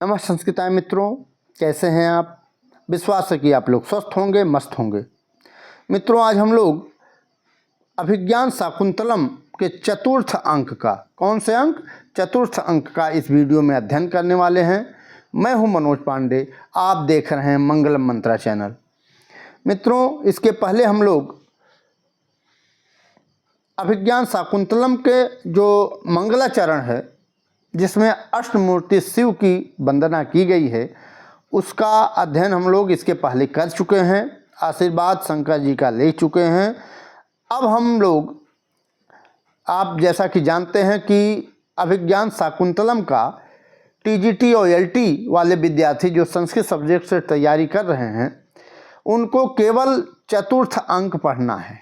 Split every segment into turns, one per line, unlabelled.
नमस्कार संस्कृताय मित्रों, कैसे हैं आप। विश्वास है कि आप लोग स्वस्थ होंगे, मस्त होंगे। मित्रों, आज हम लोग अभिज्ञान शाकुंतलम के चतुर्थ अंक का, कौन से अंक, चतुर्थ अंक का इस वीडियो में अध्ययन करने वाले हैं। मैं हूं मनोज पांडे, आप देख रहे हैं मंगलम मंत्रा चैनल। मित्रों, इसके पहले हम लोग अभिज्ञान शाकुंतलम के जो मंगलाचरण है, जिसमें अष्टमूर्ति शिव की वंदना की गई है, उसका अध्ययन हम लोग इसके पहले कर चुके हैं। आशीर्वाद शंकर जी का ले चुके हैं। अब हम लोग, आप जैसा कि जानते हैं कि अभिज्ञान शाकुंतलम का टीजीटी और एलटी वाले विद्यार्थी जो संस्कृत सब्जेक्ट से तैयारी कर रहे हैं, उनको केवल चतुर्थ अंक पढ़ना है,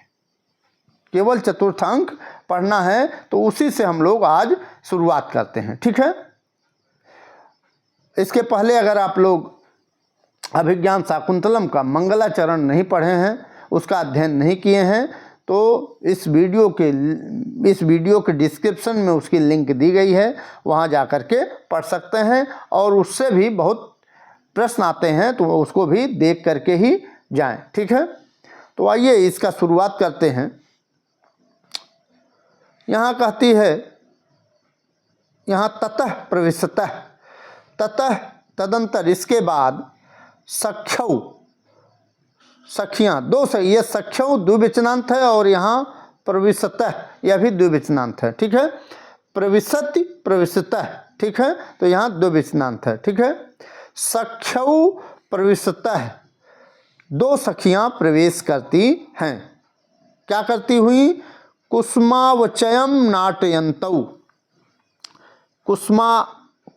केवल चतुर्थ अंक पढ़ना है। तो उसी से हम लोग आज शुरुआत करते हैं, ठीक है। इसके पहले अगर आप लोग अभिज्ञान शाकुंतलम का मंगलाचरण नहीं पढ़े हैं, उसका अध्ययन नहीं किए हैं, तो इस वीडियो के डिस्क्रिप्शन में उसकी लिंक दी गई है, वहां जाकर के पढ़ सकते हैं। और उससे भी बहुत प्रश्न आते हैं, तो उसको भी देख करके ही जाएं, ठीक है। तो आइए इसका शुरुआत करते हैं। यहाँ कहती है, यहाँ ततः प्रविशतः, ततः तदंतर, इसके बाद सख्यौ, सखियाँ दो से, ये सख्यौ द्विवचनांत है और यहाँ प्रविशतः यह भी द्विवचनांत है, ठीक है। प्रविशति प्रविशतः, ठीक है, तो यहाँ द्विवचनांत है, ठीक है। सख्यौ प्रविशतः, दो सखियाँ प्रवेश करती हैं। क्या करती हुई? कुसुमावचयम नाटयन्तौ,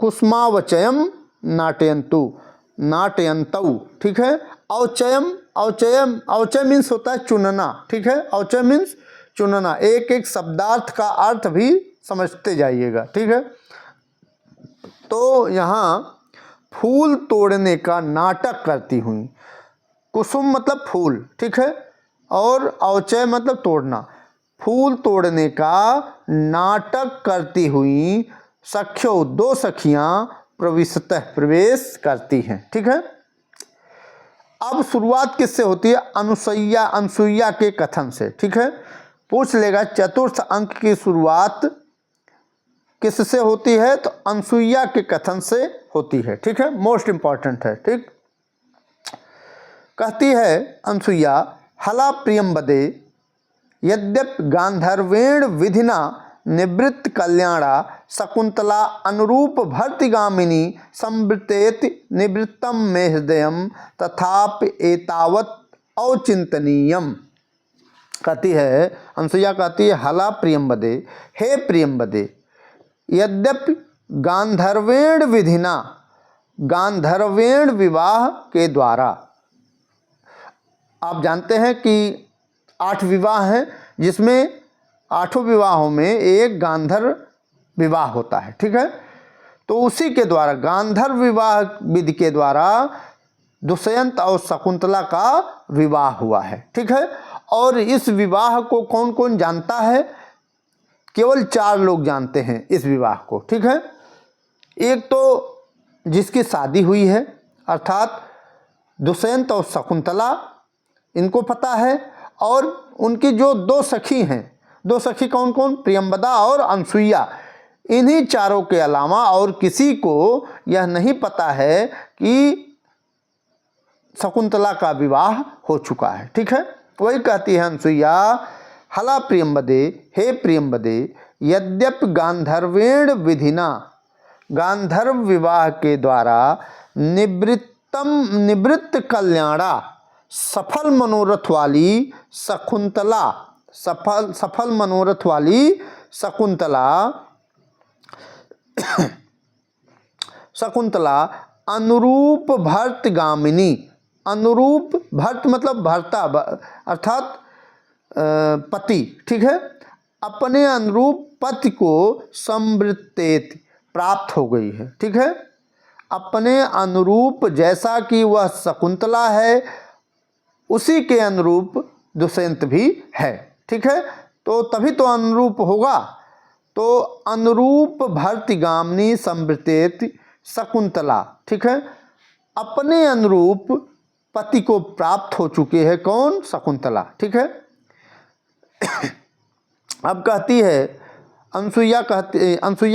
कुसुमावचयम नाटयन्तु, नाटयन्तौ, ठीक है। औचयम, औचयम, औचय मीन्स होता है चुनना, ठीक है। औचय मीन्स चुनना। एक एक शब्दार्थ का अर्थ भी समझते जाइएगा, ठीक है। तो यहाँ फूल तोड़ने का नाटक करती हुई, कुसुम मतलब फूल, ठीक है, और औचय मतलब तोड़ना, फूल तोड़ने का नाटक करती हुई सख्यो, दो सखियां प्रविशतः, प्रवेश करती हैं, ठीक है। अब शुरुआत किससे होती है? अनुसुईया के कथन से, ठीक है। पूछ लेगा चतुर्थ अंक की शुरुआत किससे होती है? तो अनुसुईया के कथन से होती है, ठीक है। मोस्ट इंपॉर्टेंट है, ठीक। कहती है अनुसुईया, हला प्रियम बदे यद्यपि गांधर्वेण विधिना निवृत्त कल्याणा शकुंतला अनुरूप भर्तिगामिनी संवृतेति निवृत्तम मे हृदयम तथापि एतावत् औचिंतनीयम। कहती है अनुसुईया, कहती है हला प्रियम बदे, हे प्रियम बदे, यद्यपि गांधर्वेण विधिना, गांधर्वेण विवाह के द्वारा, आप जानते हैं कि 8 विवाह हैं, जिसमें 8 विवाहों में एक गांधर्व विवाह होता है, ठीक है। तो उसी के द्वारा, गांधर्व विवाह विधि के द्वारा दुष्यंत और शकुंतला का विवाह हुआ है, ठीक है। और इस विवाह को कौन कौन जानता है? केवल 4 लोग जानते हैं इस विवाह को, ठीक है। एक तो जिसकी शादी हुई है, अर्थात दुष्यंत और शकुंतला, इनको पता है। और उनकी जो 2 सखी हैं, 2 सखी कौन कौन? प्रियंवदा और अनुसुईया। इन्हीं चारों के अलावा और किसी को यह नहीं पता है कि शकुंतला का विवाह हो चुका है, ठीक है। वही कहती है अनुसुईया, हला प्रियंवदे, हे प्रियंवदे, यद्यपि गांधर्वेण विधिना, गांधर्व विवाह के द्वारा निवृत्त कल्याणा, सफल मनोरथ वाली शकुंतला, सफल मनोरथ वाली शकुंतला, शकुंतला अनुरूप भर्तगामिनी, अनुरूप भर्त मतलब भर्ता, अर्थात पति, ठीक है, अपने अनुरूप पति को संवृत्तेत, प्राप्त हो गई है, ठीक है। अपने अनुरूप, जैसा कि वह शकुंतला है उसी के अनुरूप दुष्यंत भी है, ठीक है। तो तभी तो अनुरूप होगा। तो अनुरूप भर्तिगामिनी संवृतेति शकुंतला, ठीक है, अपने अनुरूप पति को प्राप्त हो चुके हैं। कौन? शकुंतला, ठीक है। अब कहती है अनसुईया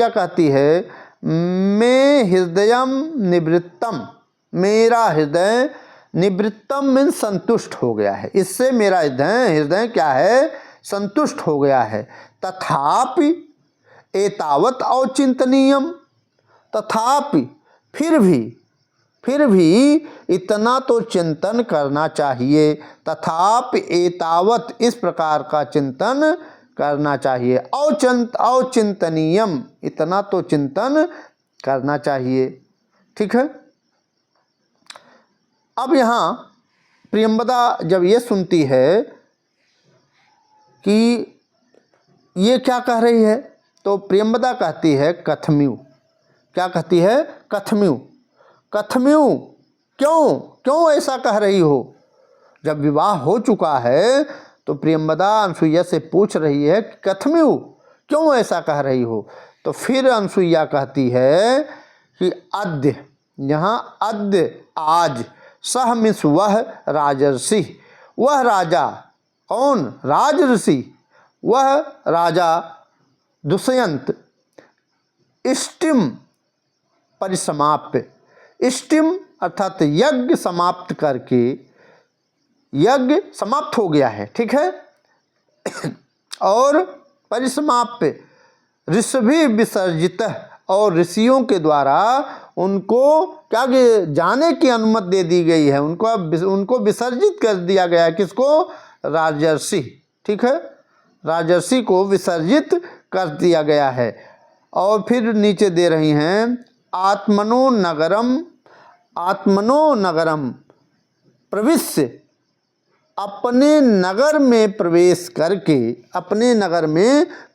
कहती है मैं हृदयम निवृत्तम, मेरा हृदय निवृत्तम मीन्स संतुष्ट हो गया है, इससे मेरा हृदय क्या है? संतुष्ट हो गया है। तथापि एतावत औचिंतनीयम, तथापि फिर भी इतना तो चिंतन करना चाहिए। तथापि एतावत, इस प्रकार का चिंतन करना चाहिए। औचिंतनीयम, इतना तो चिंतन करना चाहिए, ठीक है। अब यहाँ प्रियंवदा जब ये सुनती है कि ये क्या कह रही है, तो प्रियंवदा कहती है कथम्यु। क्या कहती है? कथम्यु। कथम्यु, क्यों ऐसा कह रही हो? जब विवाह हो चुका है तो प्रियंवदा अनसुईया से पूछ रही है कि कथम्यु क्यों ऐसा कह रही हो? तो फिर अनसुईया कहती है कि अद्य, यहाँ अद्य आज, सह मिस वह राजर्षि, वह राजा, कौन? राजर्षि, वह राजा दुष्यंत इष्टिम परिसमाप्य, इष्टिम अर्थात यज्ञ समाप्त करके, यज्ञ समाप्त हो गया है, ठीक है, और परिसमाप्य ऋषभि विसर्जित, और ऋषियों के द्वारा उनको क्या जाने की अनुमति दे दी गई है, उनको विसर्जित कर दिया गया है। किसको? राजर्षि, ठीक है, राजर्षि को विसर्जित कर दिया गया है। और फिर नीचे दे रही हैं आत्मनो नगरम प्रविश्य, अपने नगर में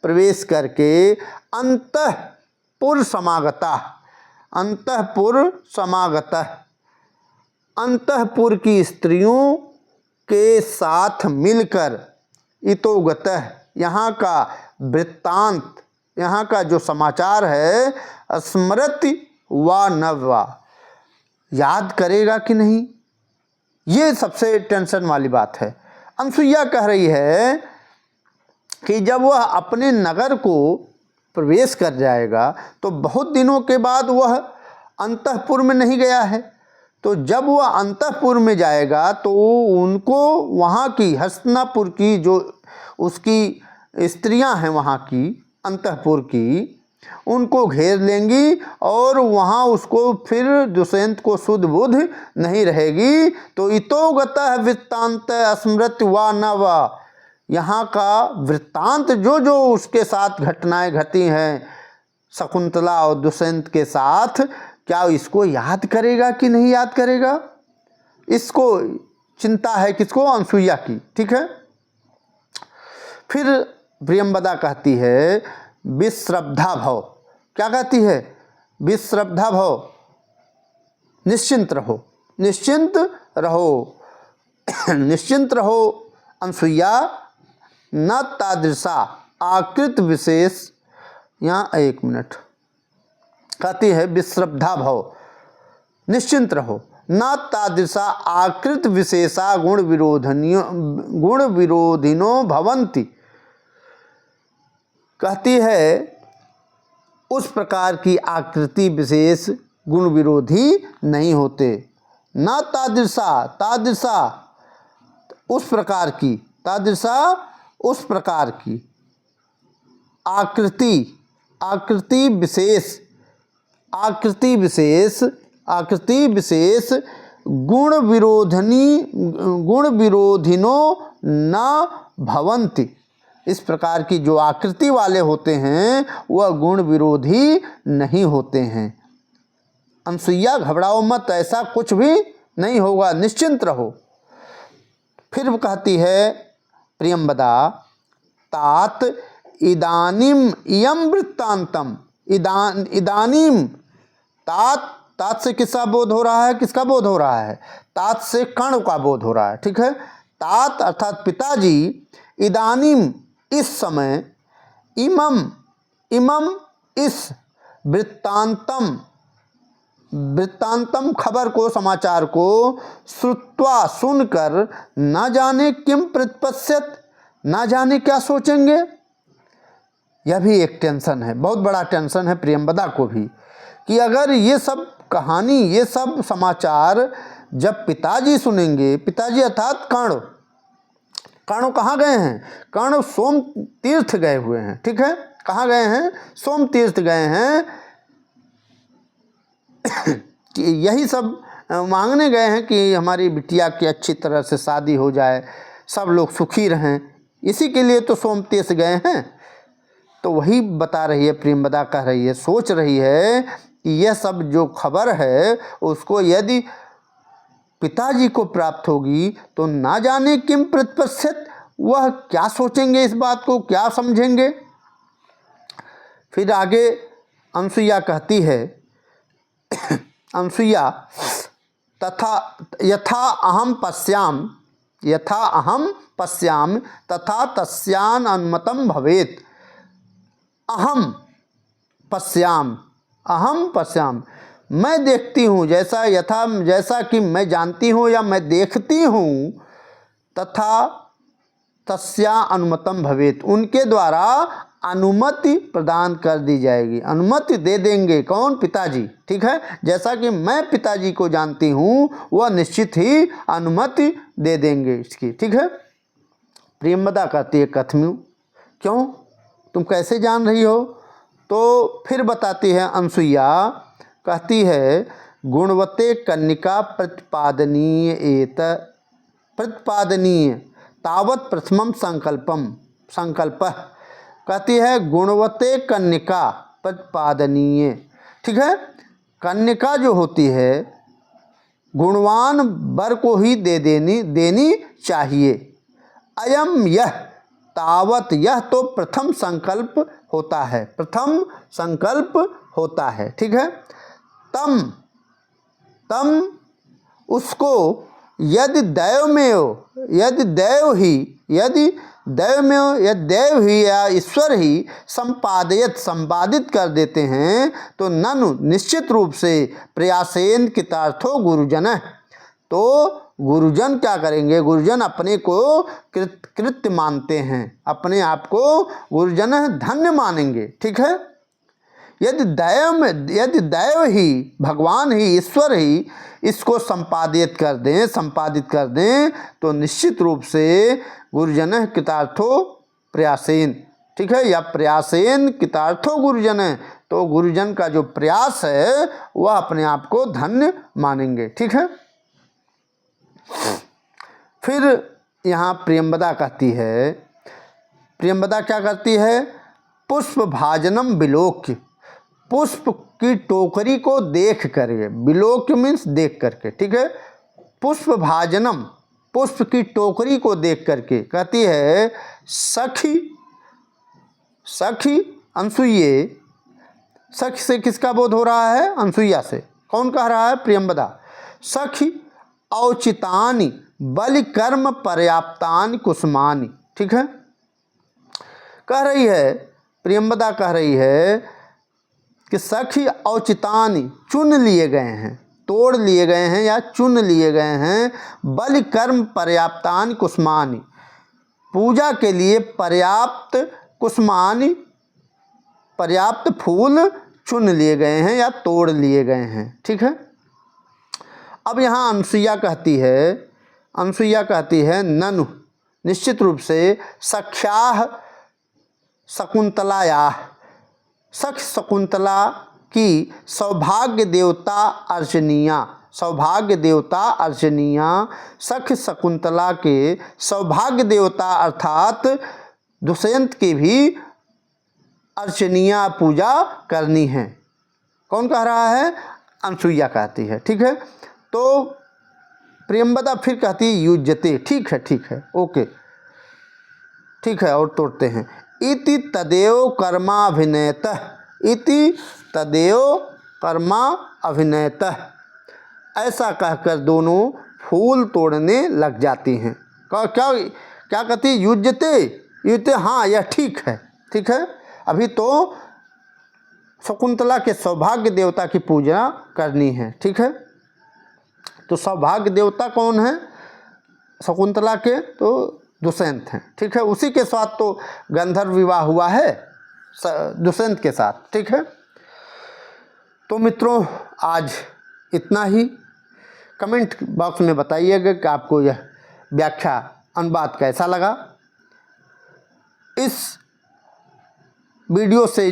प्रवेश करके अंतःपुर समागता, अंतःपुर की स्त्रियों के साथ मिलकर, इतोगतः, यहाँ का वृत्तांत, यहाँ का जो समाचार है, स्मृति व नवा, याद करेगा कि नहीं, ये सबसे टेंशन वाली बात है। अनसुईया कह रही है कि जब वह अपने नगर को प्रवेश कर जाएगा तो बहुत दिनों के बाद वह अंतःपुर में नहीं गया है, तो जब वह अंतःपुर में जाएगा तो उनको वहाँ की हस्तिनापुर की जो उसकी स्त्रियां हैं वहाँ की अंतःपुर की, उनको घेर लेंगी और वहाँ उसको फिर दुष्यंत को शुद्ध बुद्ध नहीं रहेगी। तो इतोगतः वृत्तांत स्मृति व नव, यहाँ का वृत्तांत जो उसके साथ घटनाएं घटी हैं शकुंतला और दुष्यंत के साथ, क्या इसको याद करेगा कि नहीं याद करेगा? इसको चिंता है, किसको? अनसुईया की, ठीक है। फिर प्रियंवदा कहती है विश्रब्धा भव, क्या कहती है? विश्रब्धा भव, निश्चिंत रहो, निश्चिंत रहो अनसुईया, न तादृशा आकृत विशेष, यहाँ एक मिनट, कहती है विश्रब्धा भव, निश्चिंत रहो, न तादृशा आकृत विशेषा गुण विरोधिनो भवन्ति, कहती है उस प्रकार की आकृति विशेष गुण विरोधी नहीं होते। न तादृशा उस प्रकार की, तादृशा उस प्रकार की आकृति विशेष गुण विरोधिनो न भवन्ति, इस प्रकार की जो आकृति वाले होते हैं वह गुण विरोधी नहीं होते हैं। अनसुईया घबराओ मत, ऐसा कुछ भी नहीं होगा, निश्चिंत रहो। फिर वो कहती है प्रियंवदा तात इदानीम इयम वृत्तांतम, इदानीम, तात से किसका बोध हो रहा है? किसका बोध हो रहा है? तात से कर्ण का बोध हो रहा है, ठीक है। तात अर्थात पिताजी, इदानीम इस समय, इमम इस वृत्तांतम वृत्तांतम खबर को, समाचार को, श्रुत्वा सुनकर न जाने किम प्रतिपश्यत, ना जाने क्या सोचेंगे। यह भी एक टेंशन है, बहुत बड़ा टेंशन है प्रियंवदा को भी, कि अगर ये सब कहानी, ये सब समाचार जब पिताजी सुनेंगे, पिताजी अर्थात कर्ण, कर्ण कहाँ गए हैं? कर्ण सोम तीर्थ गए हुए हैं, ठीक है, कहाँ गए हैं? सोम तीर्थ गए हैं, कि यही सब मांगने गए हैं कि हमारी बिटिया की अच्छी तरह से शादी हो जाए, सब लोग सुखी रहें, इसी के लिए तो सोम तीर्थ गए हैं। तो वही बता रही है प्रियंवदा, कह रही है, सोच रही है कि यह सब जो खबर है उसको यदि पिताजी को प्राप्त होगी तो ना जाने किम प्रतिपश्यत, वह क्या सोचेंगे, इस बात को क्या समझेंगे। फिर आगे अनसुईया कहती है, अनसुईया, तथा यथा अहम पश्याम, यथा अहम पश्याम तथा तस्यान अनुमतम भवेत। अहम पश्याम, अहम पश्याम, मैं देखती हूँ, जैसा यथा, जैसा कि मैं जानती हूँ या मैं देखती हूँ, तथा तस्या अनुमतम भवेत, उनके द्वारा अनुमति प्रदान कर दी जाएगी, अनुमति दे देंगे। कौन? पिताजी, ठीक है, जैसा कि मैं पिताजी को जानती हूँ वह निश्चित ही अनुमति दे देंगे इसकी, ठीक है। प्रियंवदा कहती है, कथम्यू, क्यों, तुम कैसे जान रही हो? तो फिर बताती है अनसुईया, कहती है, गुणवते कन्निका प्रतिपादनीय एत, प्रतिपादनीय तावत प्रथमम संकल्पम, संकल्प, कहती है गुणवते कन्निका प्रतिपादनीय, ठीक है, कन्निका जो होती है गुणवान वर को ही देनी चाहिए। अयम यह, तावत, यह तो प्रथम संकल्प होता है, प्रथम संकल्प होता है, ठीक है। तम, तम उसको यदि दैव में हो, यदि दैव ही, यदि दैव में हो, या दैव ही या ईश्वर ही संपादित, संपादित कर देते हैं तो ननु, निश्चित रूप से, प्रयासेन कृतार्थो गुरुजन, तो गुरुजन क्या करेंगे? गुरुजन अपने को कृत्य मानते हैं, अपने आप को गुरुजन धन्य मानेंगे, ठीक है। यदि दैव में, यदि दैव ही, भगवान ही, ईश्वर ही इसको संपादित कर दें, संपादित कर दें, तो निश्चित रूप से गुरुजन कृतार्थो प्रयासेन, ठीक है, या प्रयासेन कृतार्थो गुरुजन, तो गुरुजन का जो प्रयास है वह अपने आप को धन्य मानेंगे, ठीक है। फिर यहाँ प्रियंवदा कहती है, प्रियंवदा क्या करती है? पुष्प भाजनम विलोक्य, पुष्प की टोकरी को देख करके, विलोक्य मीन्स देख करके, ठीक है, पुष्प भाजनम, पुष्प की टोकरी को देख करके कहती है, सखी, सखी अनसुईये, सखी से किसका बोध हो रहा है? अनसुईया से। कौन कह रहा है? प्रियंवदा। सखी औचितानि बलिकर्म पर्याप्तानि कुसुमानि, ठीक है, कह रही है, प्रियंवदा कह रही है कि सखी औचितानि, चुन लिए गए हैं, तोड़ लिए गए हैं या चुन लिए गए हैं, बलिकर्म पर्याप्तानि कुसुमानि, पूजा के लिए पर्याप्त कुसुमानि, पर्याप्त फूल चुन लिए गए हैं या तोड़ लिए गए हैं, ठीक है। अब यहाँ अनसुईया कहती है, अनसुईया कहती है, ननु, निश्चित रूप से, सख्याह शकुंतलायाः, सख शकुंतला की सौभाग्य देवता अर्चनीया, सौभाग्य देवता अर्चनीया, सख शकुंतला के सौभाग्य देवता अर्थात दुष्यंत की भी अर्चनीया, पूजा करनी है। कौन कह रहा है? अनसुईया कहती है, ठीक है। तो प्रियंवदा फिर कहती है, युज्यते, ठीक है, ठीक है, ओके, ठीक है, और तोड़ते हैं। इति तदेव कर्माभिनयतः, इति तदेव कर्मा अभिनयतः, ऐसा कहकर दोनों फूल तोड़ने लग जाती हैं। क्या क्या कहती है? युज्यते, युज्यते, हाँ यह ठीक है, ठीक है, अभी तो शकुंतला के सौभाग्य देवता की पूजा करनी है। ठीक है, तो सौभाग्य देवता कौन है शकुंतला के? तो दुष्यंत हैं। ठीक है, उसी के साथ तो गंधर्व विवाह हुआ है, दुष्यंत के साथ। ठीक है, तो मित्रों आज इतना ही। कमेंट बॉक्स में बताइएगा कि आपको यह व्याख्या अनुवाद कैसा लगा। इस वीडियो से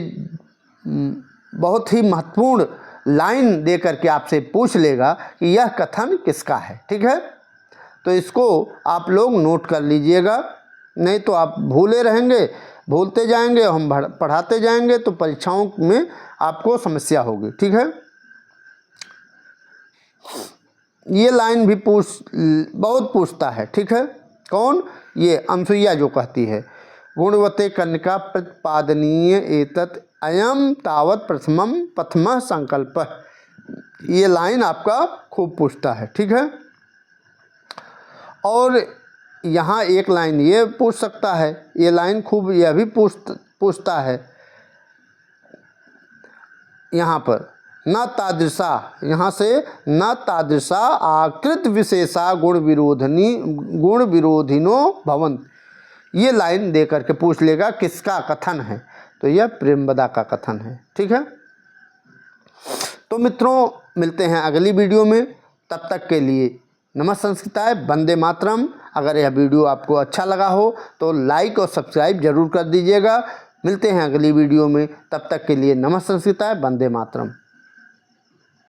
बहुत ही महत्वपूर्ण लाइन दे करके आपसे पूछ लेगा कि यह कथन किसका है। ठीक है, तो इसको आप लोग नोट कर लीजिएगा, नहीं तो आप भूले रहेंगे, भूलते जाएंगे, हम पढ़ाते जाएंगे तो परीक्षाओं में आपको समस्या होगी। ठीक है, ये लाइन भी बहुत पूछता है। ठीक है, कौन? ये अनसुईया जो कहती है, गुणवते कन्या प्रतिपादनीय एतत् अयम तावत प्रथम संकल्प। ये लाइन आपका खूब पूछता है। ठीक है, और यहाँ एक लाइन ये पूछ सकता है, ये लाइन खूब यह भी पूछता है यहाँ पर, न तादृशा, यहाँ से न तादृशा आकृत विशेषा गुण विरोधिनो भवन्ति। ये लाइन दे करके पूछ लेगा किसका कथन है, तो यह प्रेमवदा का कथन है। ठीक है, तो मित्रों मिलते हैं अगली वीडियो में, तब तक के लिए नमः संस्कृताय, वंदे मातरम। अगर यह वीडियो आपको अच्छा लगा हो तो लाइक और सब्सक्राइब जरूर कर दीजिएगा। मिलते हैं अगली वीडियो में, तब तक के लिए नमः संस्कृताय, वंदे मातरम।